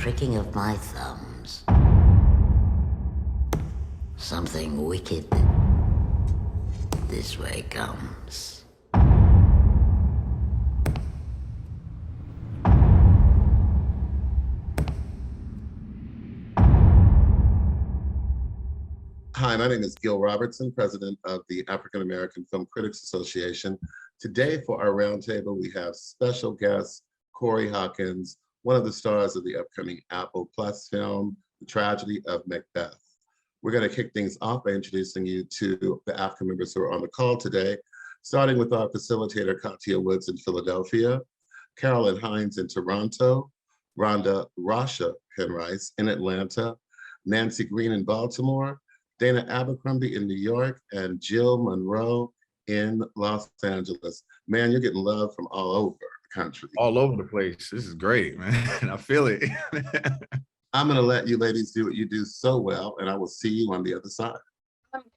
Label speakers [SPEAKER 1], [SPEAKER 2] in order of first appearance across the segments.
[SPEAKER 1] pricking of my thumbs. Something wicked this way comes.
[SPEAKER 2] Hi, my name is Gil Robertson, president of the African American Film Critics Association. Today for our roundtable, we have special guest Corey Hawkins, one of the stars of the upcoming Apple Plus film, The Tragedy of Macbeth. We're going to kick things off by introducing you to the African members who are on the call today, starting with our facilitator, Katia Woods in Philadelphia, Carolyn Hines in Toronto, Rhonda Rasha Penrice in Atlanta, Nancy Green in Baltimore, Dana Abercrombie in New York, and Jill Monroe in Los Angeles. Man, you're getting love from all over the country.
[SPEAKER 3] All over the place. This is great, man. I feel it.
[SPEAKER 2] I'm going to let you ladies do what you do so well, and I will see you on the other side.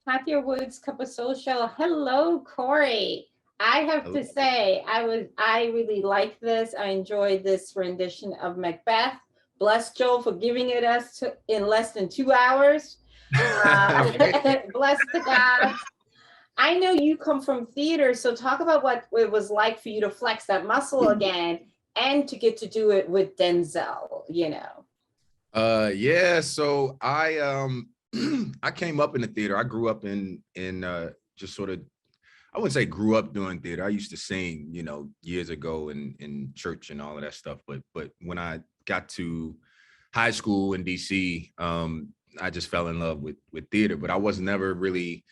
[SPEAKER 4] Katia Woods, Cup of Social. Hello, Corey. I have to say, I really like this. I enjoyed this rendition of Macbeth. Bless Joel for giving it us in less than 2 hours. Bless to God. I know you come from theater, so talk about what it was like for you to flex that muscle again and to get to do it with Denzel, you know.
[SPEAKER 3] Yeah, so I I came up in the theater. I grew up in just sort of, I wouldn't say grew up doing theater. I used to sing, you know, years ago in church and all of that stuff. But when I got to high school in DC, I just fell in love with theater, but I was never really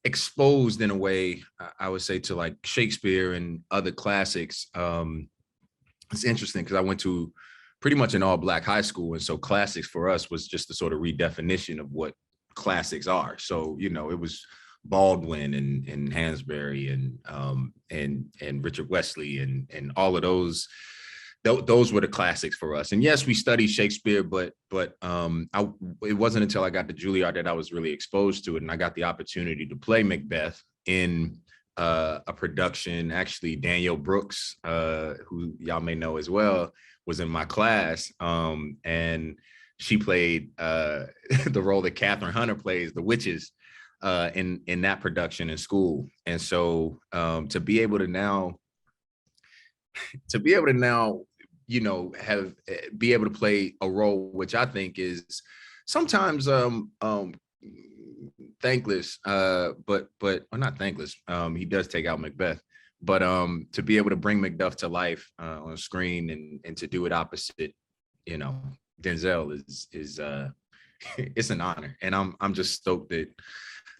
[SPEAKER 3] exposed in a way, I would say, to like Shakespeare and other classics. It's interesting because I went to pretty much an all-Black high school, and so classics for us was just a sort of redefinition of what classics are. So, you know, it was Baldwin and Hansberry and Richard Wesley and all of those. Those were the classics for us. And yes, we studied Shakespeare, but it wasn't until I got to Juilliard that I was really exposed to it. And I got the opportunity to play Macbeth in a production. Actually, Danielle Brooks, who y'all may know as well, was in my class. And she played the role that Catherine Hunter plays, the witches, in that production in school. And so to be able to now, you know, be able to play a role which I think is sometimes thankless, but or not thankless. He does take out Macbeth, but to be able to bring Macbeth to life on screen and to do it opposite, you know, Denzel is it's an honor, and I'm just stoked that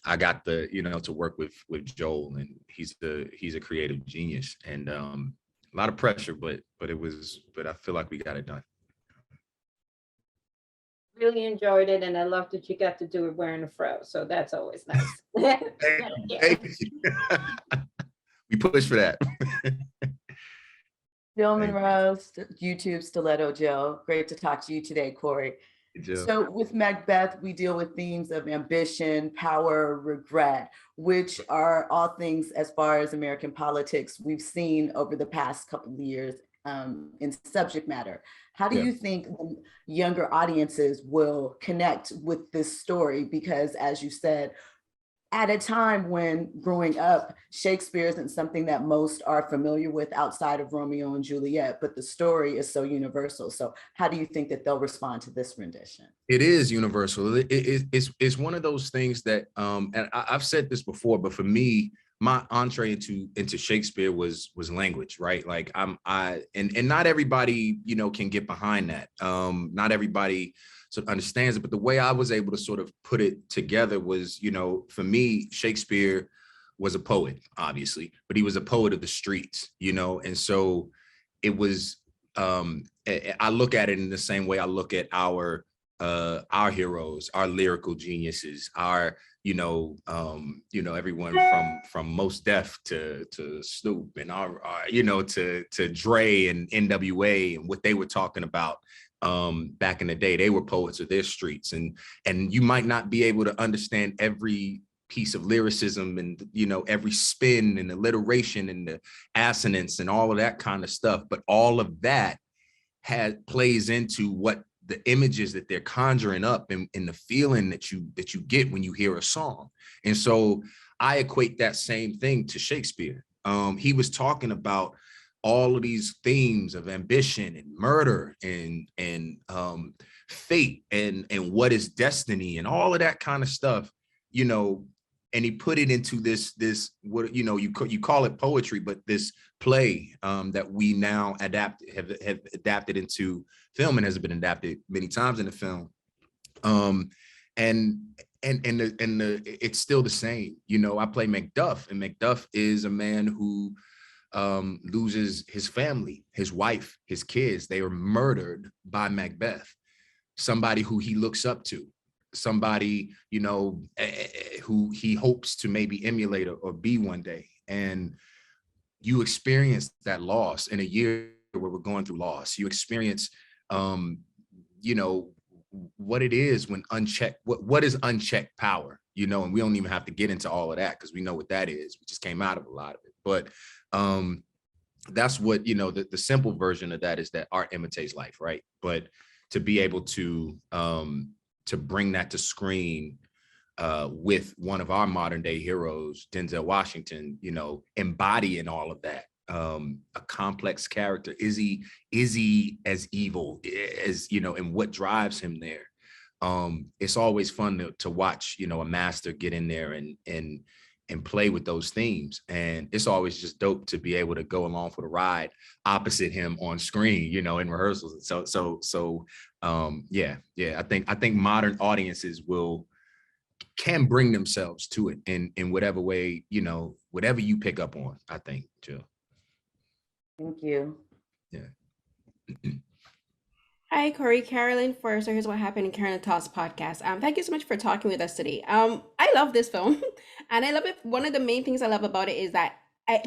[SPEAKER 3] I got to work with Joel, and he's a creative genius, and a lot of pressure, but I feel like we got it done.
[SPEAKER 4] Really enjoyed it, and I love that you got to do it wearing a fro. So that's always nice.
[SPEAKER 3] Thank you. We push for that.
[SPEAKER 5] Jill Monroe, YouTube Stiletto Joe. Great to talk to you today, Corey. So with Macbeth, we deal with themes of ambition, power, regret, which are all things as far as American politics we've seen over the past couple of years in subject matter. How do you think younger audiences will connect with this story? Because as you said, at a time when growing up, Shakespeare isn't something that most are familiar with outside of Romeo and Juliet, but the story is so universal. So how do you think that they'll respond to this rendition?
[SPEAKER 3] It is universal. It's one of those things that, and I've said this before, but for me, my entree into Shakespeare was language, right? Like and not everybody, you know, can get behind that. Not everybody sort of understands it, but the way I was able to sort of put it together was, you know, for me, Shakespeare was a poet, obviously, but he was a poet of the streets, you know, and so it was. I look at it in the same way I look at our heroes, our lyrical geniuses, our everyone from Mos Def to Snoop and our to Dre and NWA and what they were talking about back in the day. They were poets of their streets, and you might not be able to understand every piece of lyricism and every spin and alliteration and the assonance and all of that kind of stuff, but all of that plays into what the images that they're conjuring up and the feeling that you get when you hear a song. And so I equate that same thing to Shakespeare. He was talking about all of these themes of ambition and murder and fate and what is destiny and all of that kind of stuff, you know, and he put it into this what, you know, you call it poetry, but this play that we now have adapted into film and has been adapted many times in the film. It's still the same. You know, I play Macduff, and Macduff is a man who loses his family, his wife, his kids. They are murdered by Macbeth, somebody who he looks up to, somebody, you know, who he hopes to maybe emulate or be one day. And you experience that loss in a year where we're going through loss. You experience, you know, what it is when unchecked, what is unchecked power, you know, and we don't even have to get into all of that because we know what that is. We just came out of a lot of it. But that's what, you know, the simple version of that is that art imitates life, right? But to be able to bring that to screen with one of our modern day heroes, Denzel Washington, you know, embodying all of that. A complex character. Is he as evil as, you know, and what drives him there? It's always fun to watch, you know, a master get in there and play with those themes. And it's always just dope to be able to go along for the ride opposite him on screen, you know, in rehearsals. So yeah. I think modern audiences can bring themselves to it in whatever way, you know, whatever you pick up on, I think, Jill.
[SPEAKER 5] Thank you.
[SPEAKER 3] Yeah.
[SPEAKER 6] Hi, Corey, Carolyn for So Here's What Happened in Carolyn Talks podcast. Thank you so much for talking with us today. I love this film, and I love it. One of the main things I love about it is that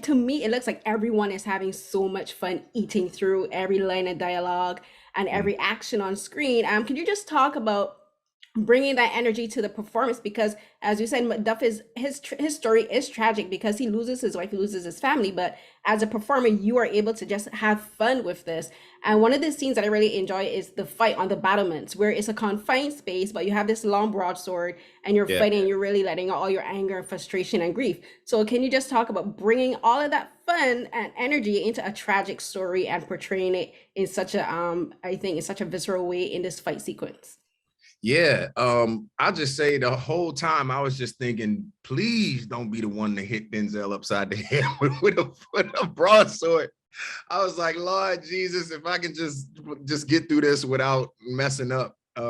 [SPEAKER 6] to me, it looks like everyone is having so much fun eating through every line of dialogue and every action on screen. Could you just talk about bringing that energy to the performance? Because as you said, Macduff is his story is tragic because he loses his wife, he loses his family, but as a performer you are able to just have fun with this. And one of the scenes that I really enjoy is the fight on the battlements, where it's a confined space but you have this long broadsword and you're fighting and you're really letting out all your anger and frustration and grief. So can you just talk about bringing all of that fun and energy into a tragic story and portraying it in such a I think in such a visceral way in this fight sequence?
[SPEAKER 3] Yeah, I'll just say the whole time I was just thinking, please don't be the one to hit Denzel upside the head with a broadsword. I was like, Lord Jesus, if I can just get through this without messing up. We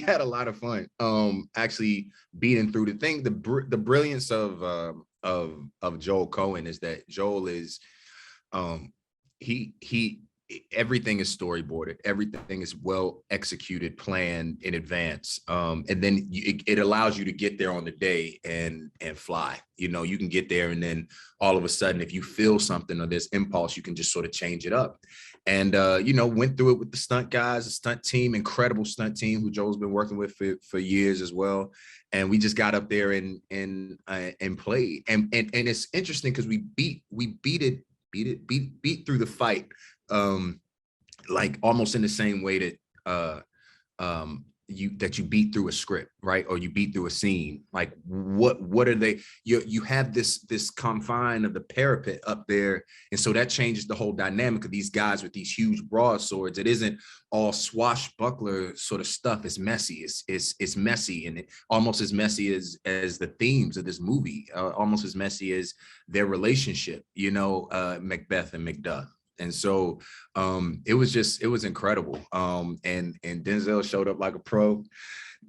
[SPEAKER 3] had a lot of fun. Actually beating through the thing. The brilliance of Joel Cohen is that Joel is everything is storyboarded, everything is well executed, planned in advance, and then it allows you to get there on the day and fly. You know, you can get there and then all of a sudden if you feel something or there's impulse, you can just sort of change it up. And you know, went through it with the stunt guys, the stunt team, incredible stunt team who Joel's been working with for years as well. And we just got up there and played. And it's interesting because we beat through the fight like almost in the same way that you beat through a script, right? Or you beat through a scene. Like what are they? You have this confine of the parapet up there, and so that changes the whole dynamic of these guys with these huge broadswords. It isn't all swashbuckler sort of stuff. It's messy. It's messy, and almost as messy as the themes of this movie. Almost as messy as their relationship. You know, Macbeth and Macduff. And so it was incredible. And Denzel showed up like a pro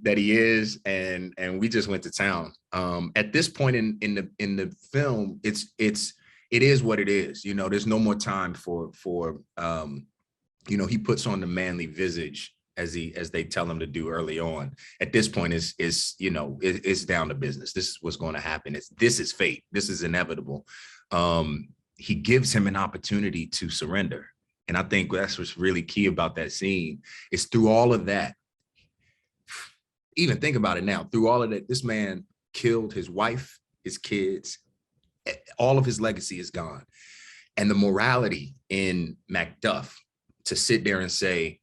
[SPEAKER 3] that he is, and we just went to town. At this point in the film, it is what it is. You know, there's no more time for you know, he puts on the manly visage as they tell him to do early on. At this point is you know, it's down to business. This is what's going to happen. This is fate. This is inevitable. He gives him an opportunity to surrender. And I think that's what's really key about that scene is through all of that, even think about it now, through all of that, this man killed his wife, his kids, all of his legacy is gone. And the morality in Macduff to sit there and say,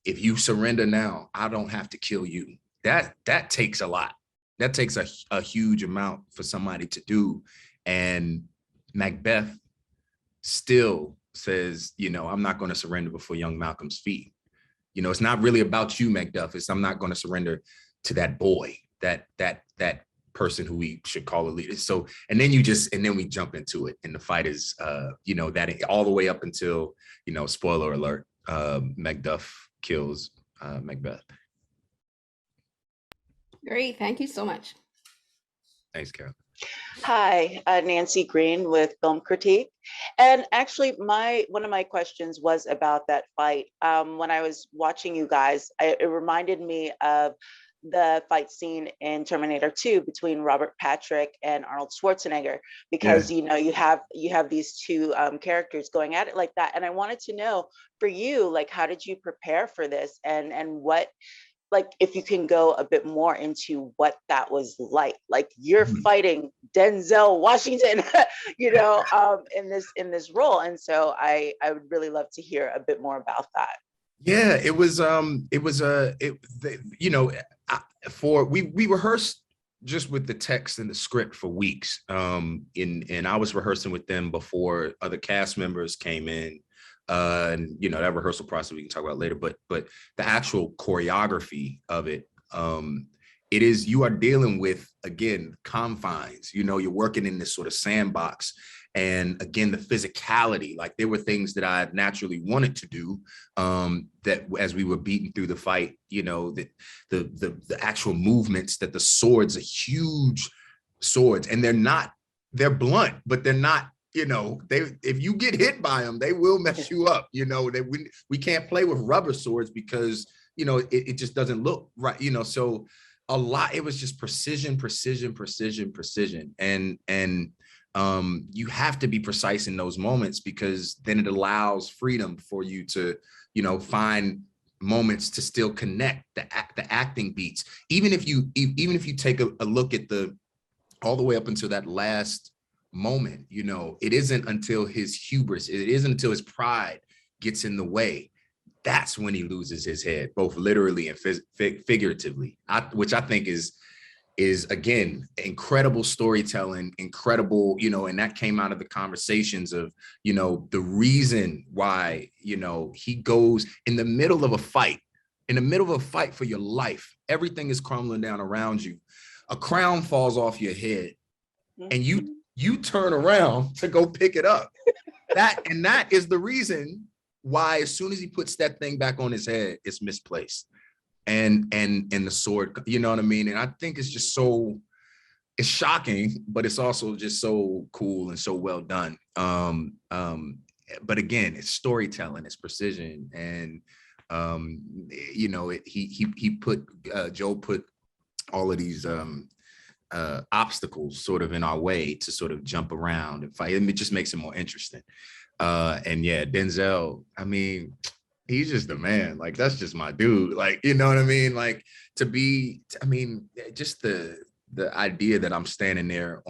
[SPEAKER 3] if you surrender now, I don't have to kill you. That takes a lot. That takes a huge amount for somebody to do. And Macbeth still says, you know, I'm not going to surrender before young Malcolm's feet. You know, it's not really about you, Macduff. It's I'm not going to surrender to that boy, that person who we should call a leader. So, and then we jump into it. And the fight is, you know, that all the way up until, you know, spoiler alert, Macduff kills Macbeth.
[SPEAKER 6] Great. Thank you so much.
[SPEAKER 3] Thanks, Carol.
[SPEAKER 7] Hi, Nancy Green with Film Critique. And actually, one of my questions was about that fight. When I was watching you guys, it reminded me of the fight scene in Terminator 2 between Robert Patrick and Arnold Schwarzenegger, because you know you have these two characters going at it like that. And I wanted to know for you, like, how did you prepare for this, and what, like, if you can go a bit more into what that was like you're fighting Denzel Washington, you know, in this role. And so I would really love to hear a bit more about that.
[SPEAKER 3] Yeah, you know, we rehearsed just with the text and the script for weeks. And I was rehearsing with them before other cast members came in. And you know, that rehearsal process we can talk about later, but the actual choreography of it, it is, you are dealing with, again, confines. You know, you're working in this sort of sandbox. And again, the physicality, like there were things that I naturally wanted to do, that as we were beating through the fight, you know, that the actual movements, that the swords are huge swords, and they're blunt, but they're not, you know, if you get hit by them, they will mess you up. You know, we can't play with rubber swords because, you know, it just doesn't look right. You know, so a lot, it was just precision. And you have to be precise in those moments, because then it allows freedom for you to, you know, find moments to still connect the acting beats. Even if you take a look at all the way up until that last moment, you know, it isn't until his hubris, it isn't until his pride gets in the way, that's when he loses his head, both literally and figuratively, which I think is again, incredible storytelling, incredible, you know, and that came out of the conversations of, you know, the reason why, you know, he goes in the middle of a fight for your life, everything is crumbling down around you, a crown falls off your head, and you turn around to go pick it up. That is the reason why, as soon as he puts that thing back on his head, it's misplaced. And the sword, you know what I mean? And I think it's just it's shocking, but it's also just so cool and so well done. But again, it's storytelling, it's precision. And you know, Joe put all of these obstacles sort of in our way to sort of jump around and fight, and it just makes it more interesting. And yeah, Denzel, I mean, he's just the man. Like, that's just my dude. Like, you know what I mean? Like, just the idea that I'm standing there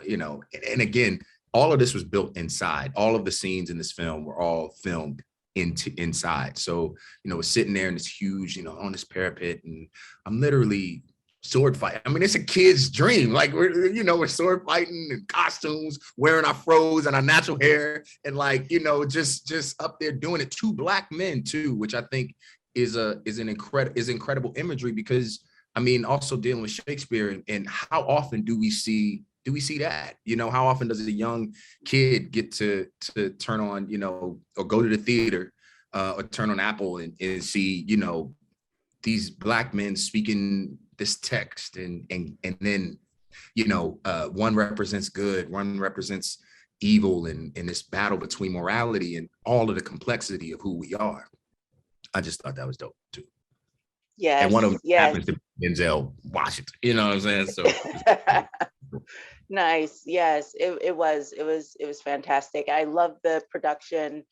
[SPEAKER 3] you know, and again, all of this was built inside. All of the scenes in this film were all filmed inside. So, you know, we're sitting there in this huge, you know, on this parapet, and I'm literally sword fight. I mean, it's a kid's dream. Like, we're sword fighting in costumes, wearing our fros and our natural hair, and like, you know, just up there doing it. Two Black men too, which I think is incredible imagery, because I mean, also dealing with Shakespeare, and how often do we see that? You know, how often does a young kid get to turn on, you know, or go to the theater or turn on Apple and see, you know, these Black men speaking this text, and then, you know, one represents good, one represents evil, and in this battle between morality and all of the complexity of who we are. I just thought that was dope too.
[SPEAKER 7] Yes.
[SPEAKER 3] And one of them happens to be Denzel Washington. You know what I'm saying? So
[SPEAKER 7] nice. Yes, it was fantastic. I love the production,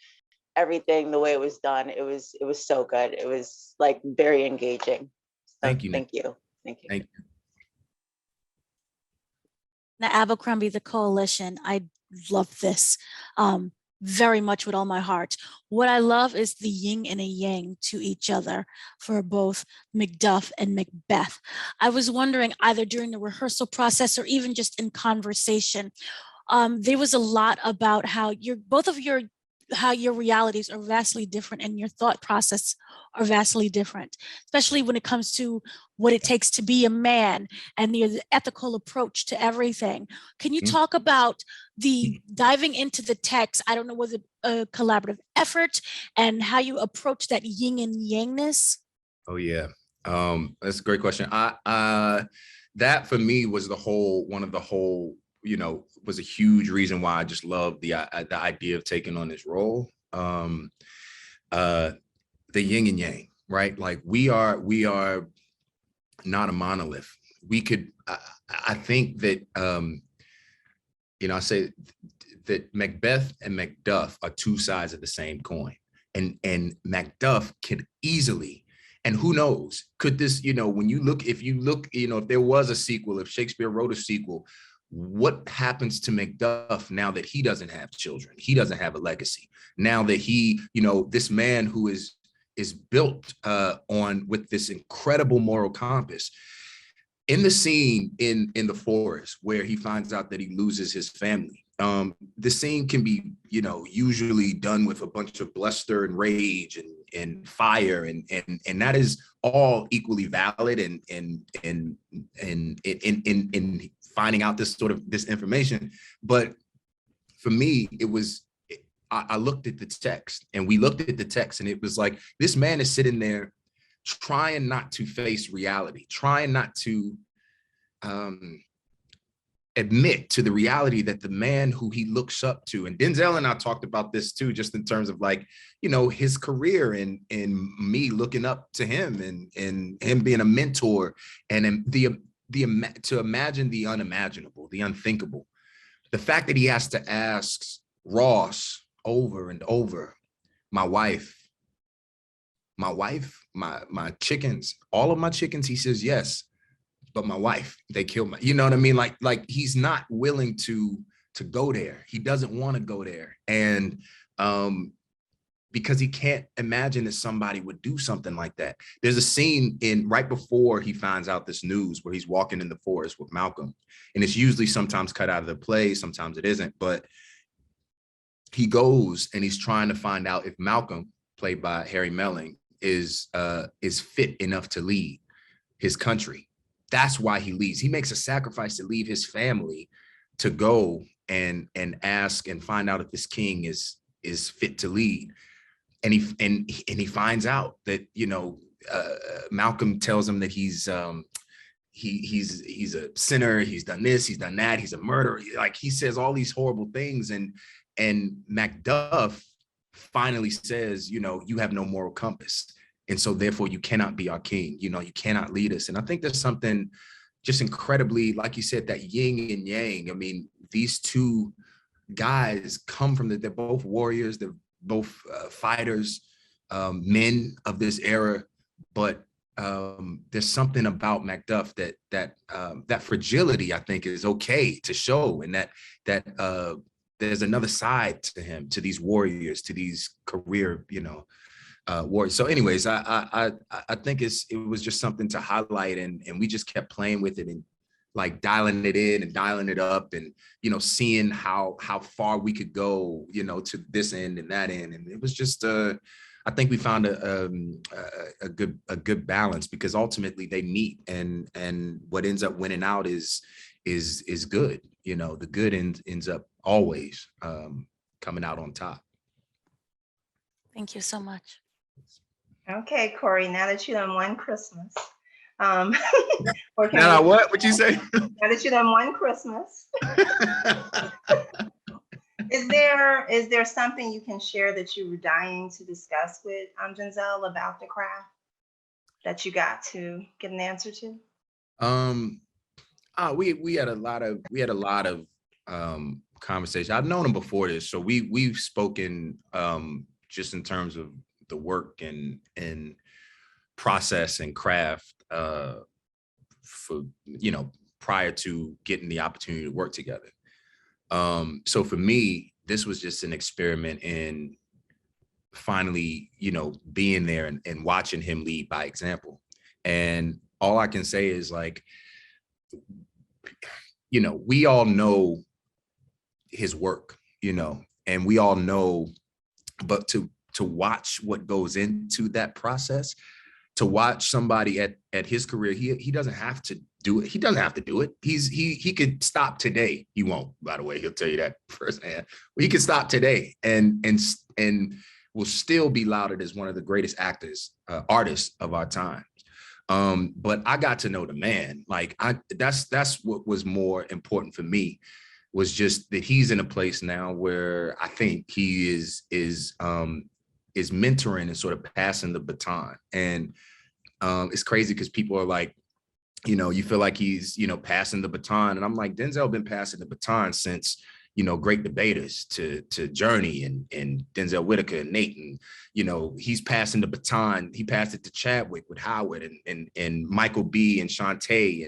[SPEAKER 7] everything, the way it was done. It was so good. It was like very engaging. So,
[SPEAKER 3] thank you.
[SPEAKER 7] Thank you.
[SPEAKER 8] The Abercrombie, the Coalition. I love this. very much with all my heart. What I love is the yin and a yang to each other for both Macduff and Macbeth. I was wondering, either during the rehearsal process or even just in conversation, there was a lot about how how your realities are vastly different and your thought process are vastly different, especially when it comes to what it takes to be a man and the ethical approach to everything. Can you talk about the diving into the text? I don't know, was it a collaborative effort, and how you approach that yin and yangness?
[SPEAKER 3] Oh yeah, that's a great question. That for me was was a huge reason why I just loved the idea of taking on this role. The yin and yang, right? Like we are not a monolith. We could, I think that, I say that Macbeth and Macduff are two sides of the same coin, and Macduff can easily, and who knows, could this, if there was a sequel, if Shakespeare wrote a sequel, what happens to Macduff now that he doesn't have children? He doesn't have a legacy. Now that he, this man who is built with this incredible moral compass. In the scene in the forest where he finds out that he loses his family, the scene can be, usually done with a bunch of bluster and rage and fire, and that is all equally valid in finding out this information. But for me, I looked at the text, and we looked at the text, and it was like, this man is sitting there trying not to face reality, trying not to admit to the reality that the man who he looks up to, and Denzel and I talked about this too, just in terms of like, his career and me looking up to him and him being a mentor, and to imagine the unimaginable, the unthinkable. The fact that he has to ask Ross over and over, my wife, my chickens, all of my chickens, he says yes, but my wife, they killed my, you know what I mean? Like he's not willing to go there. He doesn't want to go there. And because he can't imagine that somebody would do something like that. There's a scene right before he finds out this news where he's walking in the forest with Malcolm. And it's usually sometimes cut out of the play, sometimes it isn't, but he goes and he's trying to find out if Malcolm, played by Harry Melling, is fit enough to lead his country. That's why he leaves. He makes a sacrifice to leave his family to go and ask and find out if this king is fit to lead. And he finds out that, Malcolm tells him that he's a sinner, he's done this, he's done that, he's a murderer. Like, he says all these horrible things, and Macduff finally says, you have no moral compass. And so therefore you cannot be our king, you cannot lead us. And I think there's something just incredibly, like you said, that yin and yang. I mean, these two guys come from they're both warriors, they're both fighters, men of this era, but there's something about Macduff that fragility, I think, is okay to show, and that there's another side to him, to these warriors, to these career, warriors. So anyways, I think it was just something to highlight, and we just kept playing with it and like dialing it in and dialing it up, and seeing how far we could go, to this end and that end. And it was just I think we found a good balance, because ultimately they meet, and what ends up winning out is good. The good ends up always coming out on top.
[SPEAKER 8] Thank you so much.
[SPEAKER 9] Okay, Corey, now that you done one Christmas. Now
[SPEAKER 3] what you say?
[SPEAKER 9] Now that you done one Christmas. Is there something you can share that you were dying to discuss with Denzel about the craft that you got to get an answer to?
[SPEAKER 3] We had a lot of conversation. I've known him before this, so we've spoken just in terms of the work and process and craft for prior to getting the opportunity to work together. So for me, this was just an experiment in finally, you know, being there and watching him lead by example. And all I can say is, like, you know, we all know his work, you know, and we all know, but to watch what goes into that process, to watch somebody at his career, he doesn't have to do it. He doesn't have to do it. He could stop today. He won't, by the way, he'll tell you that firsthand. But he could stop today and will still be lauded as one of the greatest artists of our time. But I got to know the man. Like, that's what was more important for me, was just that he's in a place now where I think he is mentoring and sort of passing the baton. And it's crazy because people are like, you know, you feel like he's, you know, passing the baton. And I'm like, Denzel been passing the baton since, you know, great debaters to Journey and Denzel Whitaker and Nate. And, you know, he's passing the baton. He passed it to Chadwick with Howard and Michael B. and Shantae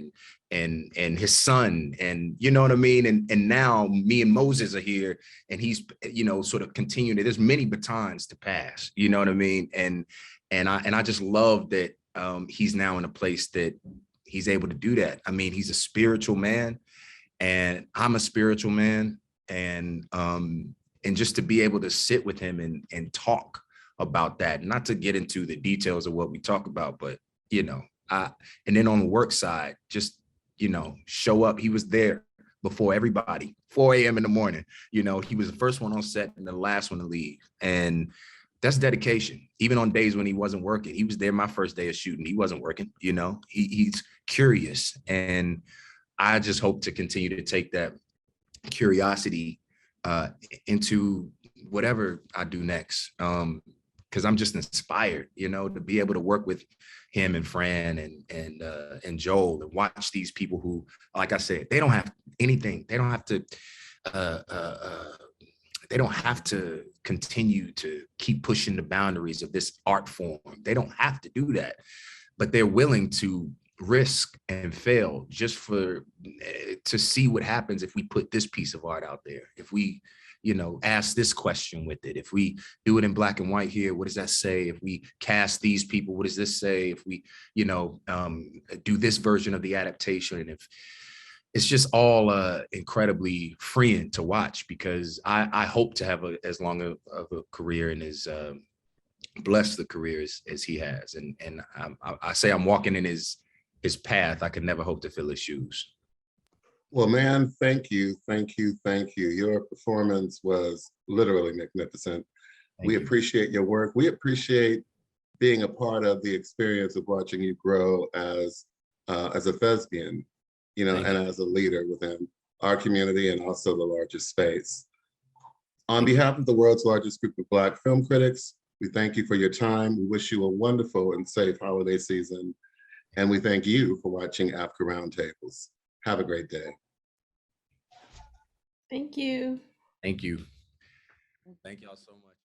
[SPEAKER 3] and his son. And you know what I mean? And now me and Moses are here, and he's, you know, sort of continuing it. There's many batons to pass, you know what I mean? And I just love that he's now in a place that he's able to do that. I mean, he's a spiritual man, and I'm a spiritual man. And just to be able to sit with him and talk about that, not to get into the details of what we talk about, but, you know, and then on the work side, just, you know, show up. He was there before everybody, 4 a.m. in the morning. You know, he was the first one on set and the last one to leave. And that's dedication. Even on days when he wasn't working, he was there my first day of shooting. He wasn't working, you know, he's curious. And I just hope to continue to take that curiosity into whatever I do next. Because I'm just inspired, you know, to be able to work with him and Fran and Joel, and watch these people who, like I said, they don't have anything. They don't have to continue to keep pushing the boundaries of this art form. They don't have to do that, but they're willing to risk and fail just to see what happens if we put this piece of art out there. If we, you know, ask this question with it. If we do it in black and white here, what does that say? If we cast these people, what does this say? If we, you know, do this version of the adaptation, and if it's just all incredibly freeing to watch, because I hope to have as long of a career and as blessed the career as he has. And I say I'm walking in his path. I could never hope to fill his shoes.
[SPEAKER 2] Well, man, thank you, thank you, thank you. Your performance was literally magnificent. We appreciate your work. We appreciate being a part of the experience of watching you grow as a thespian, you know, and as a leader within our community and also the larger space. On behalf of the world's largest group of Black film critics, we thank you for your time. We wish you a wonderful and safe holiday season. And we thank you for watching AAFCA Roundtables. Have a great day.
[SPEAKER 6] Thank you.
[SPEAKER 3] Thank you. Thank y'all so much.